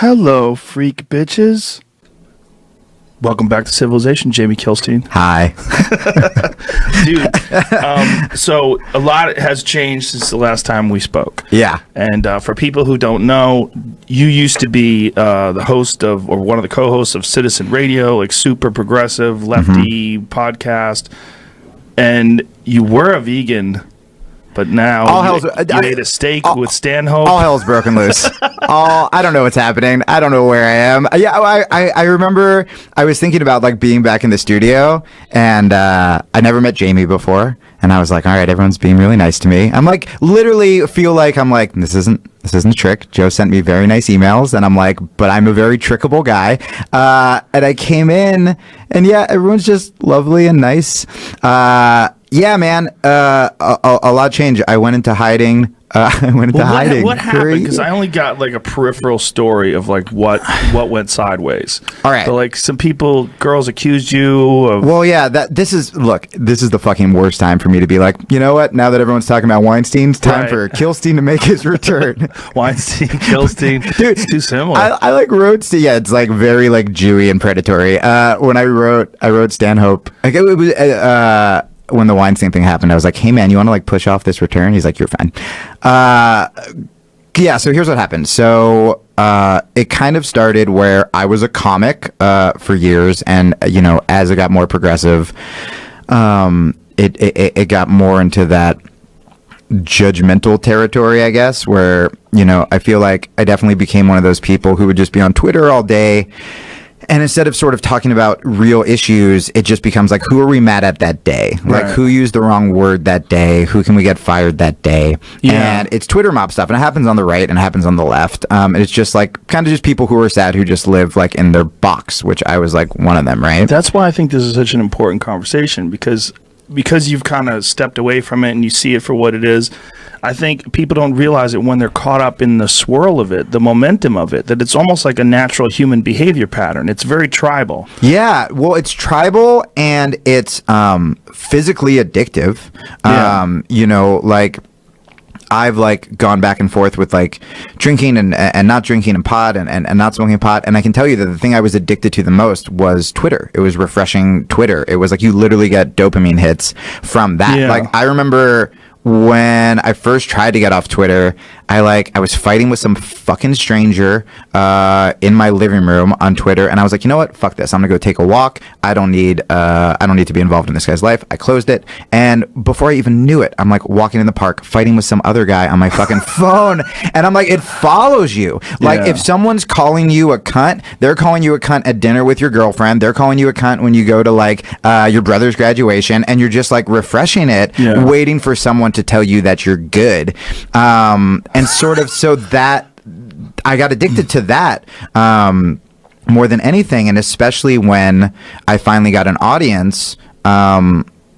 Hello, freak bitches. Welcome back to Civilization, Jamie Kilstein. Hi. Dude, so a lot has changed since the last time we spoke. Yeah. And for people who don't know, you used to be the host of, or one of the co-hosts of Citizen Radio, like super progressive, lefty podcast. And you were a vegan, but now you ate a steak with Stanhope. All hell's broken loose. I don't know what's happening. I don't know where I am. Yeah, I remember I was thinking about like being back in the studio, and I never met Jamie before, and I was like, all right, everyone's being really nice to me. I'm like, literally feel like I'm like, this isn't a trick. Joe sent me very nice emails, and I'm like, but I'm a very trickable guy. And I came in, and yeah, everyone's just lovely and nice. Yeah, man, a lot changed. I went into hiding. Hiding. What happened? Because I only got like a peripheral story of like what went sideways. All right. So like some girls accused you of. Well, yeah. This is the fucking worst time for me to be like, you know what? Now that everyone's talking about Weinstein, it's time for Kilstein to make his return. Weinstein, Kilstein, dude, it's too similar. I like wrote. Yeah, it's like very like Jewy and predatory. When I wrote Stanhope. Like it was. When the Weinstein thing happened, I was like, hey, man, you want to like push off this return? He's like, you're fine. Yeah, so here's what happened. So it kind of started where I was a comic for years. And, you know, as it got more progressive, it got more into that judgmental territory, I guess, where, you know, I feel like I definitely became one of those people who would just be on Twitter all day. And instead of sort of talking about real issues, it just becomes like, who are we mad at that day? Like, who used the wrong word that day? Who can we get fired that day? Yeah. And it's Twitter mob stuff. And it happens on the right and it happens on the left. And it's just like kind of just people who are sad who just live like in their box, which I was like one of them, right? That's why I think this is such an important conversation, because you've kind of stepped away from it and you see it for what it is. I think people don't realize it when they're caught up in the swirl of it, the momentum of it, that it's almost like a natural human behavior pattern. It's very tribal. Yeah, well, it's tribal and it's physically addictive. Yeah. You know, like I've like gone back and forth with like drinking and not drinking and pot and not smoking pot. And I can tell you that the thing I was addicted to the most was Twitter. It was refreshing Twitter. It was like you literally get dopamine hits from that. Yeah. Like I remember when I first tried to get off Twitter, I was fighting with some fucking stranger in my living room on Twitter, and I was like, you know what? Fuck this. I'm gonna go take a walk. I don't need to be involved in this guy's life. I closed it, and before I even knew it, I'm like walking in the park, fighting with some other guy on my fucking phone, and I'm like, it follows you. Like if someone's calling you a cunt, they're calling you a cunt at dinner with your girlfriend. They're calling you a cunt when you go to like your brother's graduation, and you're just like refreshing it, waiting for someone to tell you that you're good. And sort of so that I got addicted to that more than anything, and especially when I finally got an audience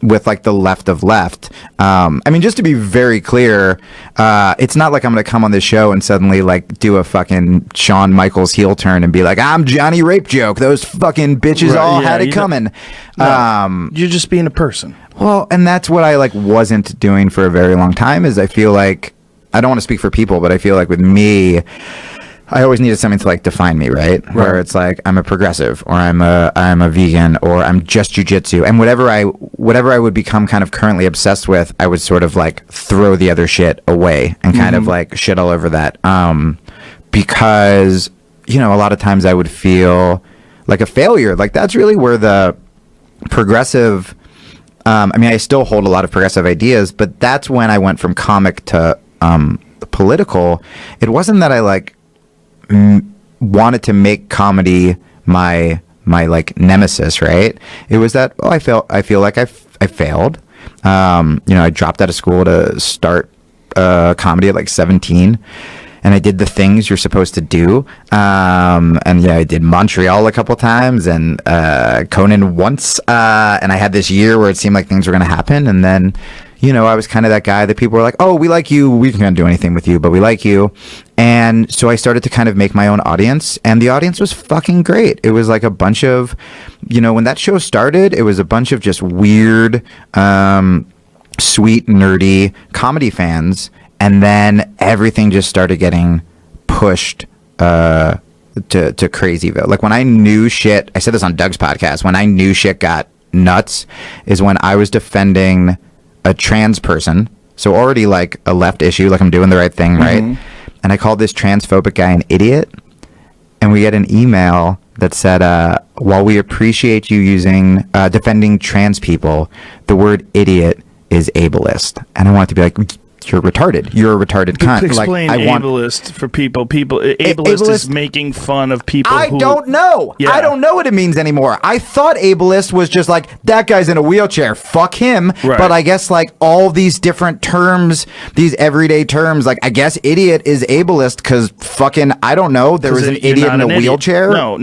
with like the left of left. I mean, just to be very clear, it's not like I'm gonna come on this show and suddenly like do a fucking Shawn Michaels heel turn and be like, I'm Johnny Rape Joke. Those fucking bitches had it coming. You're just being a person. Well, and that's what I like wasn't doing for a very long time. Is I feel like, I don't want to speak for people, but I feel like with me, I always needed something to like define me, right? Where it's like I'm a progressive, or I'm a vegan, or I'm just jujitsu, and whatever I would become kind of currently obsessed with, I would sort of like throw the other shit away and kind of like shit all over that, because you know a lot of times I would feel like a failure. Like that's really where the progressive. I mean, I still hold a lot of progressive ideas, but that's when I went from comic to political. It wasn't that I like wanted to make comedy my like nemesis, right? It was that I feel like I failed. You know, I dropped out of school to start comedy at like 17. And I did the things you're supposed to do. And yeah, I did Montreal a couple times and Conan once. And I had this year where it seemed like things were going to happen. And then, you know, I was kind of that guy that people were like, oh, we like you. We can't do anything with you, but we like you. And so I started to kind of make my own audience. And the audience was fucking great. It was like a bunch of, you know, when that show started, it was a bunch of just weird, sweet, nerdy comedy fans. And then everything just started getting pushed to Crazyville. Like when I knew shit, I said this on Doug's podcast, when I knew shit got nuts is when I was defending a trans person. So already like a left issue, like I'm doing the right thing, right? And I called this transphobic guy an idiot. And we get an email that said, while we appreciate you using, defending trans people, the word idiot is ableist. And I wanted to be like, you're retarded. You're a retarded cunt. Explain like, ableist for people. Ableist is making fun of people I don't know. Yeah. I don't know what it means anymore. I thought ableist was just like, that guy's in a wheelchair, fuck him. Right. But I guess like all these different terms, these everyday terms, like I guess idiot is ableist because fucking, I don't know, there was an idiot in a wheelchair. No.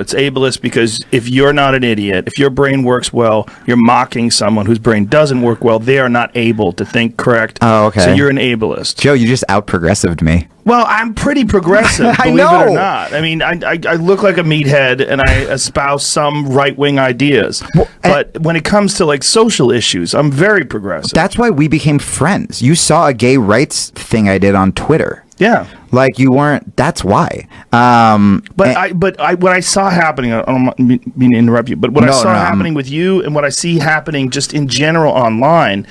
It's ableist because if you're not an idiot, if your brain works well, you're mocking someone whose brain doesn't work well. They are not able to think correct. Oh, okay. So you're an ableist. Joe, you just out-progressived me. Well, I'm pretty progressive, believe it or not. I mean, I look like a meathead, and I espouse some right-wing ideas. Well, but when it comes to, like, social issues, I'm very progressive. That's why we became friends. You saw a gay rights thing I did on Twitter. Yeah. Like, you weren't... That's why. What I saw happening... I don't mean to interrupt you, but what I saw happening with you and what I see happening just in general online...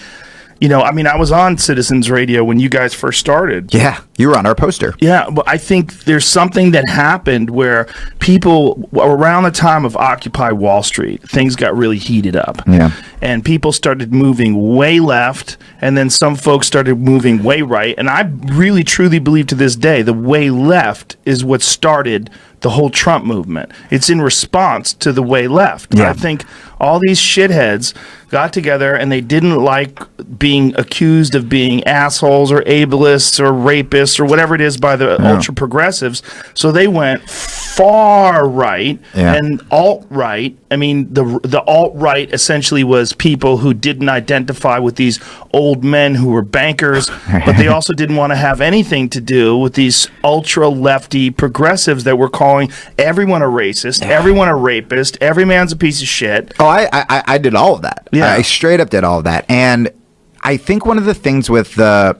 You know, I mean, I was on Citizens Radio when you guys first started. Yeah, you were on our poster. Yeah, but I think there's something that happened where people, around the time of Occupy Wall Street, things got really heated up. Yeah. And people started moving way left, and then some folks started moving way right. And I really, truly believe to this day, the way left is what started the whole Trump movement. It's in response to the way left. Yeah. I think all these shitheads got together and they didn't like being accused of being assholes or ableists or rapists or whatever it is by the ultra progressives. So they went far right and alt right. I mean, the alt right essentially was people who didn't identify with these old men who were bankers, but they also didn't want to have anything to do with these ultra lefty progressives that were calling everyone a racist, everyone a rapist, every man's a piece of shit. Oh, I did all of that. Yeah. I straight up did all of that. And I think one of the things with the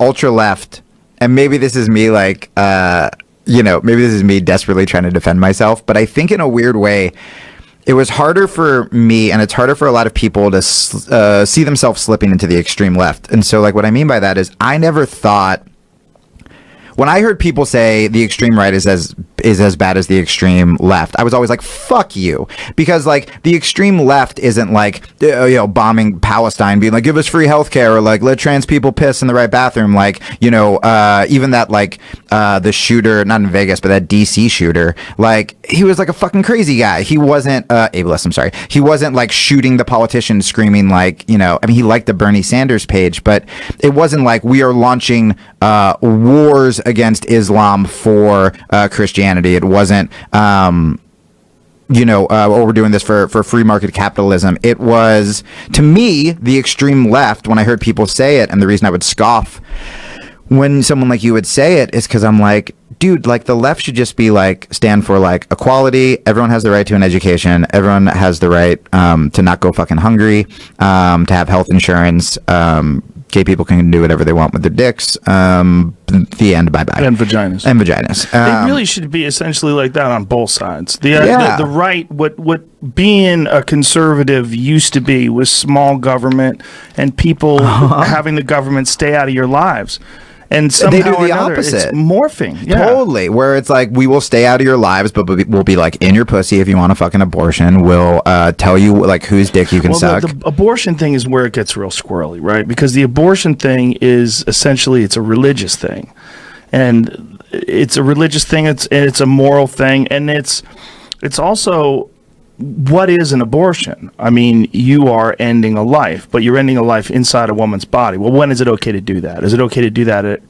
ultra left, and maybe this is me like, maybe this is me desperately trying to defend myself, but I think in a weird way, it was harder for me, and it's harder for a lot of people to see themselves slipping into the extreme left. And so, like, what I mean by that is I never thought... When I heard people say the extreme right is as bad as the extreme left, I was always like, fuck you. Because, like, the extreme left isn't like, bombing Palestine, being like, give us free healthcare, or like, let trans people piss in the right bathroom. Like, even that, like, the shooter, not in Vegas, but that DC shooter, like, he was like a fucking crazy guy. He wasn't, ableist, I'm sorry. He wasn't like shooting the politicians, screaming like, I mean, he liked the Bernie Sanders page, but it wasn't like we are launching wars against Islam for Christianity. It wasn't, or we're doing this for free market capitalism. It was, to me, the extreme left, when I heard people say it, and the reason I would scoff when someone like you would say it is because I'm like, dude, like the left should just be like, stand for like equality. Everyone has the right to an education. Everyone has the right to not go fucking hungry, to have health insurance. Gay people can do whatever they want with their dicks. The end. Bye bye. And vaginas. It really should be essentially like that on both sides. The right, what being a conservative used to be was small government and people having the government stay out of your lives. And somehow they do the or another, opposite. It's morphing. Yeah. Totally. Where it's like, we will stay out of your lives, but we'll be like in your pussy if you want a fucking abortion. We'll tell you like whose dick you can suck. The abortion thing is where it gets real squirrely, right? Because the abortion thing is essentially, it's a religious thing. And it's a religious thing, it's a moral thing, and it's also... What is an abortion? I mean, you are ending a life, but you're ending a life inside a woman's body. Well, when is it okay to do that? Is it okay to do that at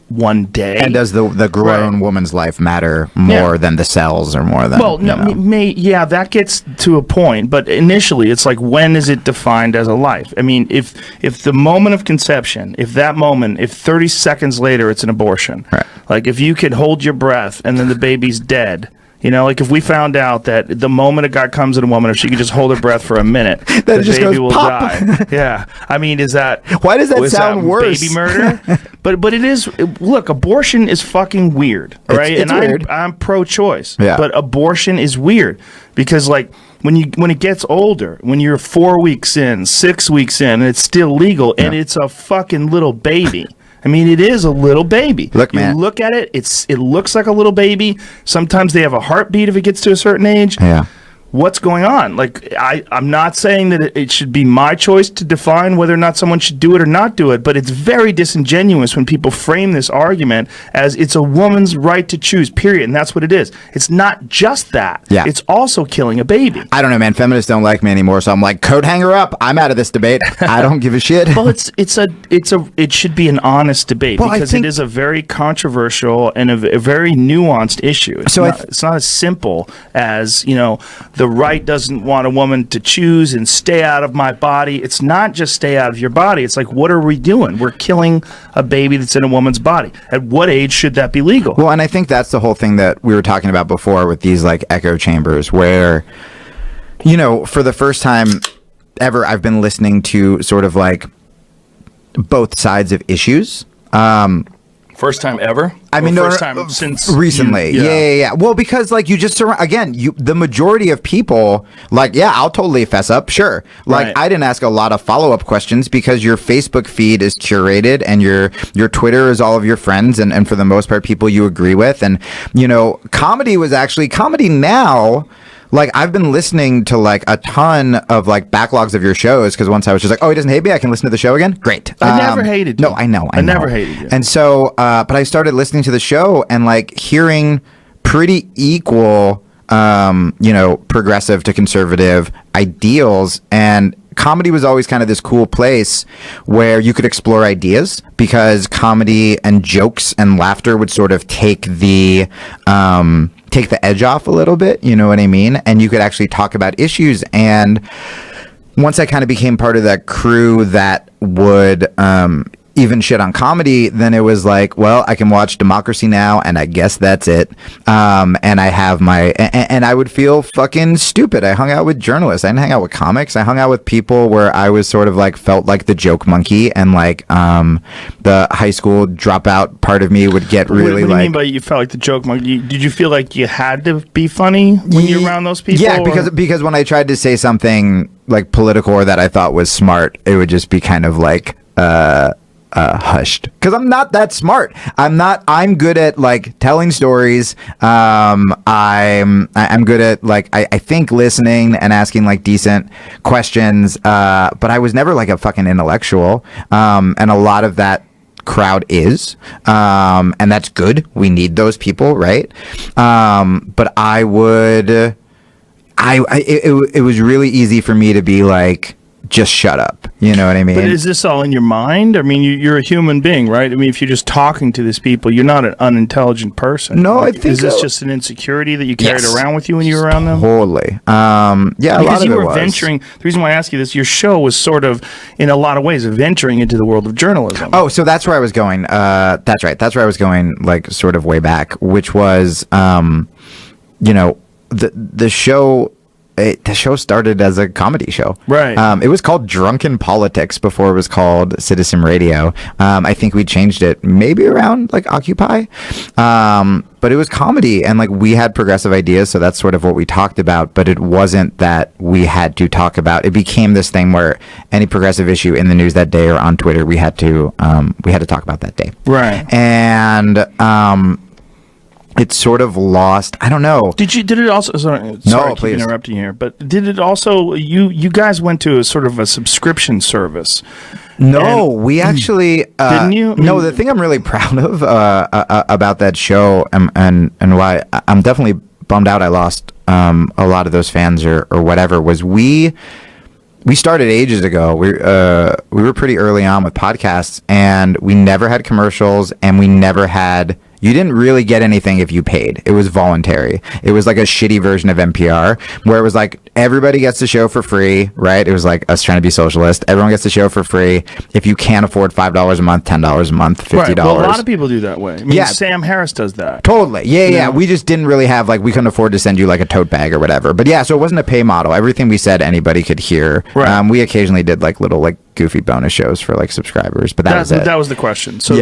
one day? And does the grown woman's life matter more than the cells or more than... Well, that gets to a point, but initially it's like, when is it defined as a life? I mean, if the moment of conception, if 30 seconds later it's an abortion, right. Like if you could hold your breath and then the baby's dead... You know, like if we found out that the moment a guy comes in a woman, if she could just hold her breath for a minute, the just baby goes will pop. die. Yeah. I mean, is that... Why does that sound worse? Baby murder? But it is... Look, abortion is fucking weird, right? It's weird. I'm pro-choice. Yeah. But abortion is weird because, like, when it gets older, when you're 4 weeks in, 6 weeks in, and it's still legal, and it's a fucking little baby... I mean, it is a little baby. Look, man. You look at it, it looks like a little baby. Sometimes they have a heartbeat if it gets to a certain age. Yeah. What's going on? Like, I'm not saying that it should be my choice to define whether or not someone should do it or not do it, but it's very disingenuous when people frame this argument as it's a woman's right to choose, period, and that's what it is. It's not just that. Yeah. It's also killing a baby. I don't know, man. Feminists don't like me anymore, so I'm like, coat hanger up. I'm out of this debate. I don't give a shit. Well, it should be an honest debate because it is a very controversial and a very nuanced issue. It's not as simple as, you know, the right doesn't want a woman to choose and stay out of my body. It's not just stay out of your body. It's like, what are we doing? We're killing a baby that's in a woman's body. At what age should that be legal? Well, and I think that's the whole thing that we were talking about before with these like echo chambers where, you know, for the first time ever, I've been listening to sort of like both sides of issues. First time ever? I mean, first time since recently. Yeah. Well, because like you just the majority of people like, yeah, I'll totally fess up. Sure. Like Right. I didn't ask a lot of follow-up questions because your Facebook feed is curated and your Twitter is all of your friends and for the most part people you agree with. And, you know, comedy now. Like, I've been listening to, like, a ton of, like, backlogs of your shows, because once I was just like, oh, he doesn't hate me, I can listen to the show again? Great. I never hated you. No, I know. I never hated you. And so, but I started listening to the show and, like, hearing pretty equal, you know, progressive to conservative ideals, and comedy was always kind of this cool place where you could explore ideas because comedy and jokes and laughter would sort of take the edge off a little bit, you know what I mean? And you could actually talk about issues. And once I kind of became part of that crew that would even shit on comedy, then it was like, well, I can watch Democracy Now! And I guess that's it. And I have and I would feel fucking stupid. I hung out with journalists. I didn't hang out with comics. I hung out with people where I was sort of like, felt like the joke monkey, and like the high school dropout part of me would get really what do you mean by you felt like the joke monkey? Did you feel like you had to be funny when you're around those people? Yeah, because when I tried to say something like political or that I thought was smart, it would just be kind of like hushed, because I'm not that smart. I'm good at like telling stories. I'm good at like I think listening and asking like decent questions, but I was never like a fucking intellectual, and a lot of that crowd is, and that's good. We need those people, right? But it was really easy for me to be like, just shut up. You know what I mean? But is this all in your mind? I mean, you're a human being, right? I mean, if you're just talking to these people, you're not an unintelligent person. No, like, I think is this just an insecurity that you carried around with you when you were around them? Totally. Yeah, because you were venturing. The reason why I ask you this, your show was sort of, in a lot of ways, venturing into the world of journalism. Oh, so that's where I was going. That's right. That's where I was going, like, sort of way back, which was, you know, the show. The show started as a comedy show. Right. It was called Drunken Politics before it was called Citizen Radio. I think we changed it maybe around like Occupy. But it was comedy, and like we had progressive ideas, so that's sort of what we talked about, but it wasn't that we had to talk about. It became this thing where any progressive issue in the news that day or on Twitter, we had to talk about that day. Right. And it's sort of lost. I don't know. Did it also? Sorry, no, keep please. Interrupting here, but did it also? You guys went to a sort of a subscription service. No, we actually didn't you? No, the thing I'm really proud of about that show and why I'm definitely bummed out I lost a lot of those fans or whatever was we started ages ago. We were pretty early on with podcasts, and we never had commercials, and we never had. You didn't really get anything if you paid. It was voluntary. It was like a shitty version of NPR where it was like, everybody gets the show for free, right? It was like us trying to be socialist. Everyone gets the show for free. If you can't afford $5 a month, $10 a month, $50. Right. Well, a lot of people do that way. I mean, Sam Harris does that. Totally. Yeah. We just didn't really have, like, we couldn't afford to send you like a tote bag or whatever. But yeah, so it wasn't a pay model. Everything we said, anybody could hear. Right. We occasionally did like little like goofy bonus shows for like subscribers, but that was it. That was the question. So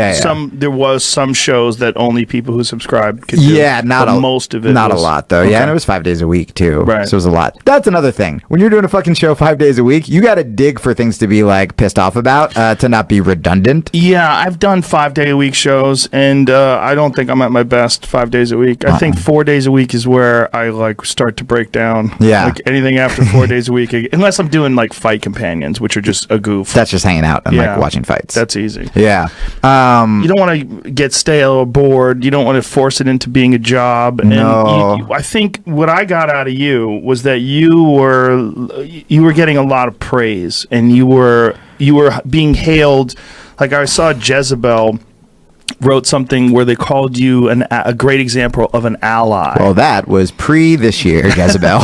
there was some shows that only people who subscribed could do. Yeah, most of it. Not a lot though. Okay. Yeah, and it was 5 days a week too. Right. So it was a lot. That's another thing. When you're doing a fucking show 5 days a week, you got to dig for things to be like pissed off about, to not be redundant. Yeah, I've done 5 day a week shows, and I don't think I'm at my best 5 days a week. I think 4 days a week is where I like start to break down. Yeah. Like anything after 4 days a week, unless I'm doing like fight companions, which are just a goof. That's just hanging out and like watching fights. That's easy. Yeah. You don't want to get stale or bored. You don't want to force it into being a job. No. And I think what I got out of you was that you were getting a lot of praise, and you were being hailed. Like I saw Jezebel wrote something where they called you a great example of an ally. Well, that was this year, Jezebel.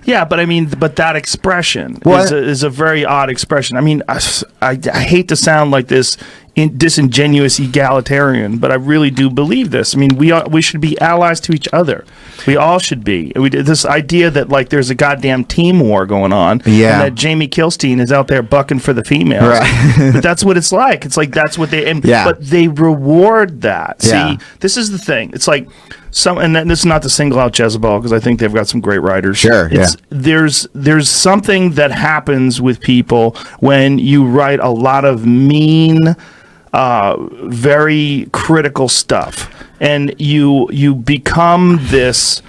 Yeah, but I mean, that expression is a very odd expression. I mean, I hate to sound like this disingenuous egalitarian, but I really do believe this. I mean, we should be allies to each other. We all should be. This idea that like there's a goddamn team war going on, and that Jamie Kilstein is out there bucking for the females. Right. But that's what it's like. It's like that's what they but they reward that. See, this is the thing. It's like and this is not to single out Jezebel, because I think they've got some great writers. Sure. There's something that happens with people when you write a lot of mean, very critical stuff, and you become this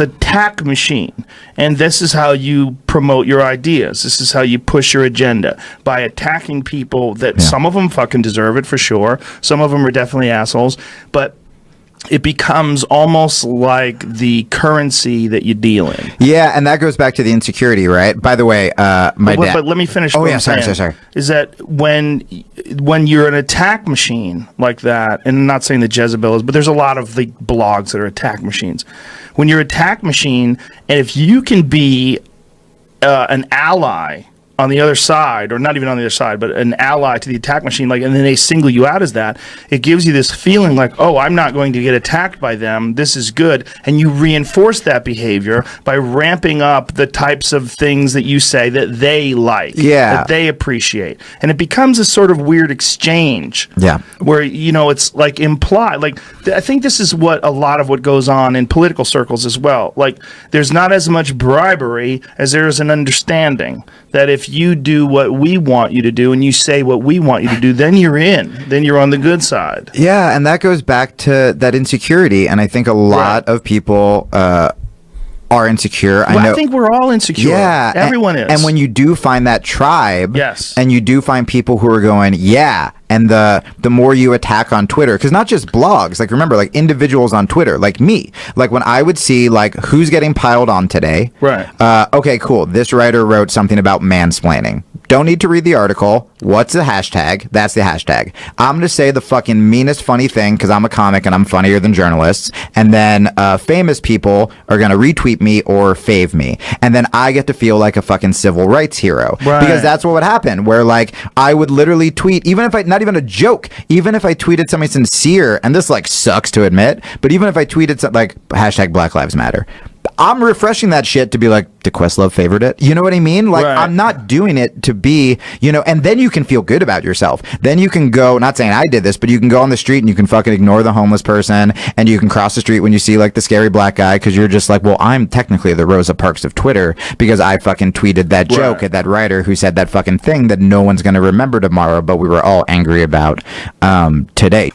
attack machine, and this is how you promote your ideas. This is how you push your agenda, by attacking people that some of them fucking deserve it for sure. Some of them are definitely assholes, but it becomes almost like the currency that you deal in. Yeah, and that goes back to the insecurity, right? By the way, my dad... But let me finish. Oh, yeah, sorry. Is that when you're an attack machine like that, and I'm not saying that Jezebel is, but there's a lot of the blogs that are attack machines. When you're an attack machine, and if you can be an ally on the other side, or not even on the other side, but an ally to the attack machine, like, and then they single you out as that, it gives you this feeling like, oh, I'm not going to get attacked by them, this is good, and you reinforce that behavior by ramping up the types of things that you say that they like, that they appreciate, and it becomes a sort of weird exchange, where, it's like implied, like, I think this is what a lot of what goes on in political circles as well, like, there's not as much bribery as there is an understanding that if you do what we want you to do and you say what we want you to do, then you're in. Then you're on the good side. Yeah, and that goes back to that insecurity. And I think a lot of people are insecure. I think we're all insecure. Yeah. Everyone is. And when you do find that tribe, and you do find people who are going, and the more you attack on Twitter, because not just blogs, like remember, like individuals on Twitter, like me, like when I would see like who's getting piled on today. Right. Okay, cool. This writer wrote something about mansplaining. Don't need to read the article. What's the hashtag? That's the hashtag. I'm going to say the fucking meanest funny thing because I'm a comic and I'm funnier than journalists. And then famous people are going to retweet me or fave me. And then I get to feel like a fucking civil rights hero. Right. Because that's what would happen, where like I would literally tweet, even if not even a joke, even if I tweeted something sincere, and this like sucks to admit, but even if I tweeted something like hashtag Black Lives Matter, I'm refreshing that shit to be like, Questlove favored it. You know what I mean? Like, I'm not doing it to be, and then you can feel good about yourself. Then you can go, not saying I did this, but you can go on the street and you can fucking ignore the homeless person, and you can cross the street when you see like the scary black guy, because you're just like, well, I'm technically the Rosa Parks of Twitter because I fucking tweeted that joke at that writer who said that fucking thing that no one's going to remember tomorrow, but we were all angry about today.